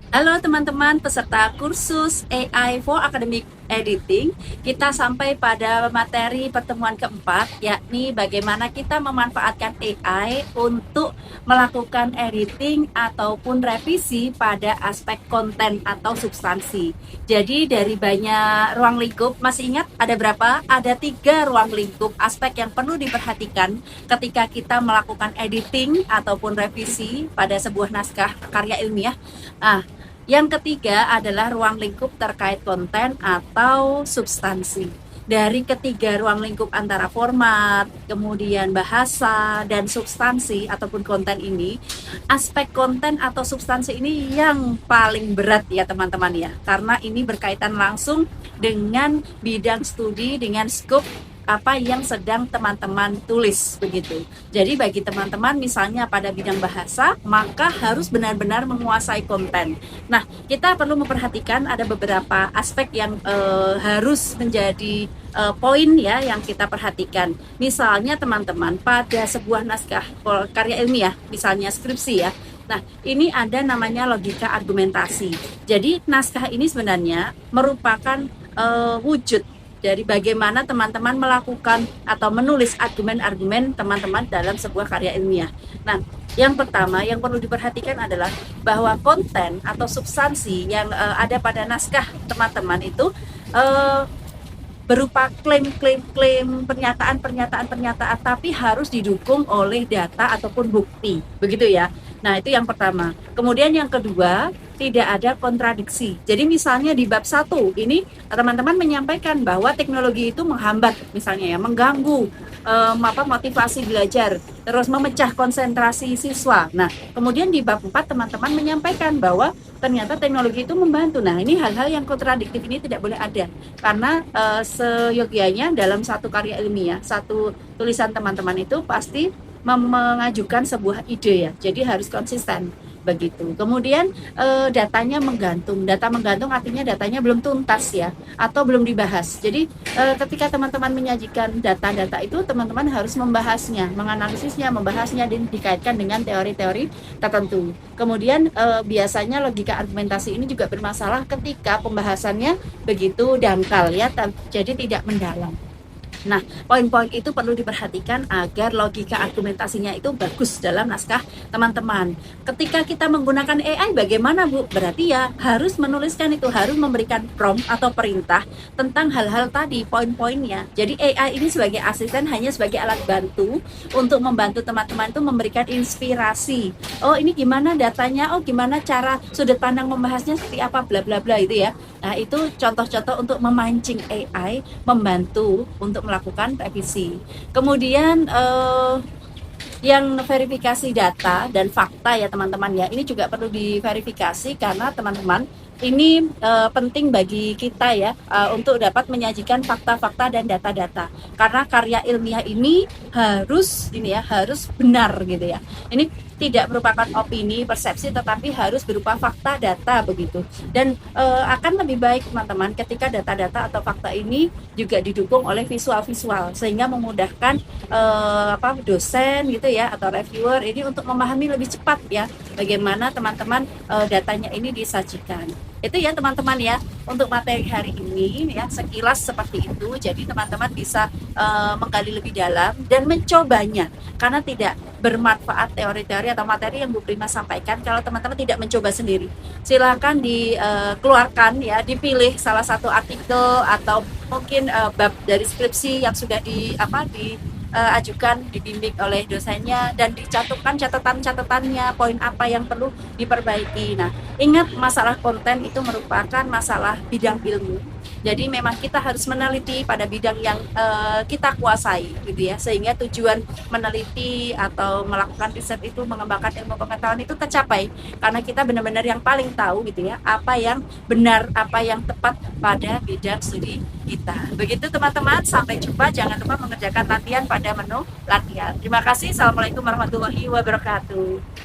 Halo teman-teman peserta kursus AI for Academic Editing. Kita sampai pada materi pertemuan keempat, yakni bagaimana kita memanfaatkan AI untuk melakukan editing ataupun revisi pada aspek konten atau substansi. Jadi dari banyak ruang lingkup, masih ingat ada berapa? Ada 3 ruang lingkup aspek yang perlu diperhatikan ketika kita melakukan editing ataupun revisi pada sebuah naskah karya ilmiah. Nah, yang ketiga adalah ruang lingkup terkait konten atau substansi. Dari ketiga ruang lingkup antara format, kemudian bahasa, dan substansi ataupun konten ini, aspek konten atau substansi ini yang paling berat ya teman-teman ya. Karena ini berkaitan langsung dengan bidang studi, dengan skop apa yang sedang teman-teman tulis begitu. Jadi bagi teman-teman misalnya pada bidang bahasa, maka harus benar-benar menguasai konten. Nah, kita perlu memperhatikan ada beberapa aspek yang harus menjadi poin ya yang kita perhatikan. Misalnya teman-teman pada sebuah naskah karya ilmiah, misalnya skripsi ya. Nah, ini ada namanya logika argumentasi. Jadi naskah ini sebenarnya merupakan wujud dari bagaimana teman-teman melakukan atau menulis argumen-argumen teman-teman dalam sebuah karya ilmiah. Nah, yang pertama yang perlu diperhatikan adalah bahwa konten atau substansi yang ada pada naskah teman-teman itu uh, berupa klaim-klaim, pernyataan-pernyataan, tapi harus didukung oleh data ataupun bukti, begitu ya. Nah, itu yang pertama. Kemudian yang kedua, tidak ada kontradiksi. Jadi misalnya di bab 1 ini teman-teman menyampaikan bahwa teknologi itu menghambat, misalnya ya, mengganggu motivasi belajar, terus memecah konsentrasi siswa. Nah, kemudian di bab 4 teman-teman menyampaikan bahwa ternyata teknologi itu membantu. Nah, ini hal-hal yang kontradiktif ini tidak boleh ada. Karena seyogianya dalam satu karya ilmiah, satu tulisan teman-teman itu pasti mengajukan sebuah ide ya. Jadi harus konsisten begitu. Kemudian datanya menggantung. Data menggantung artinya datanya belum tuntas ya atau belum dibahas. Jadi ketika teman-teman menyajikan data-data itu teman-teman harus membahasnya, menganalisisnya, membahasnya dan dikaitkan dengan teori-teori tertentu. Kemudian biasanya logika argumentasi ini juga bermasalah ketika pembahasannya begitu dangkal ya, jadi tidak mendalam. Nah, poin-poin itu perlu diperhatikan agar logika argumentasinya itu bagus dalam naskah teman-teman. Ketika kita menggunakan AI, bagaimana Bu? Berarti ya harus menuliskan itu, harus memberikan prompt atau perintah tentang hal-hal tadi, poin-poinnya. Jadi AI ini sebagai asisten hanya sebagai alat bantu untuk membantu teman-teman itu memberikan inspirasi. Oh, ini gimana datanya? Oh, gimana cara sudut pandang membahasnya seperti apa, bla bla bla itu ya. Nah, itu contoh-contoh untuk memancing AI, membantu untuk melakukan revisi. Kemudian yang verifikasi data dan fakta ya teman-teman ya, ini juga perlu diverifikasi karena teman-teman ini penting bagi kita ya untuk dapat menyajikan fakta-fakta dan data-data karena karya ilmiah ini harus benar gitu ya. Ini tidak merupakan opini, persepsi, tetapi harus berupa fakta, data begitu. Dan akan lebih baik teman-teman ketika data-data atau fakta ini juga didukung oleh visual-visual sehingga memudahkan dosen gitu ya atau reviewer ini untuk memahami lebih cepat ya bagaimana teman-teman datanya ini disajikan. Itu ya teman-teman ya untuk materi hari ini ya sekilas seperti itu. Jadi teman-teman bisa menggali lebih dalam dan mencobanya karena tidak bermanfaat teori-teori atau materi yang Bu Prima sampaikan kalau teman-teman tidak mencoba sendiri. Silakan dikeluarkan ya, dipilih salah satu artikel atau mungkin bab dari skripsi yang sudah ajukan, dibimbing oleh dosennya dan dicantumkan catatan-catatannya, poin apa yang perlu diperbaiki. Nah, ingat masalah konten itu merupakan masalah bidang ilmu. Jadi memang kita harus meneliti pada bidang yang kita kuasai gitu ya, sehingga tujuan meneliti atau melakukan riset itu mengembangkan ilmu pengetahuan itu tercapai karena kita benar-benar yang paling tahu gitu ya, apa yang benar, apa yang tepat pada bidang studi kita. Begitu teman-teman, sampai jumpa. Jangan lupa mengerjakan latihan pada menu latihan. Terima kasih. Assalamualaikum warahmatullahi wabarakatuh.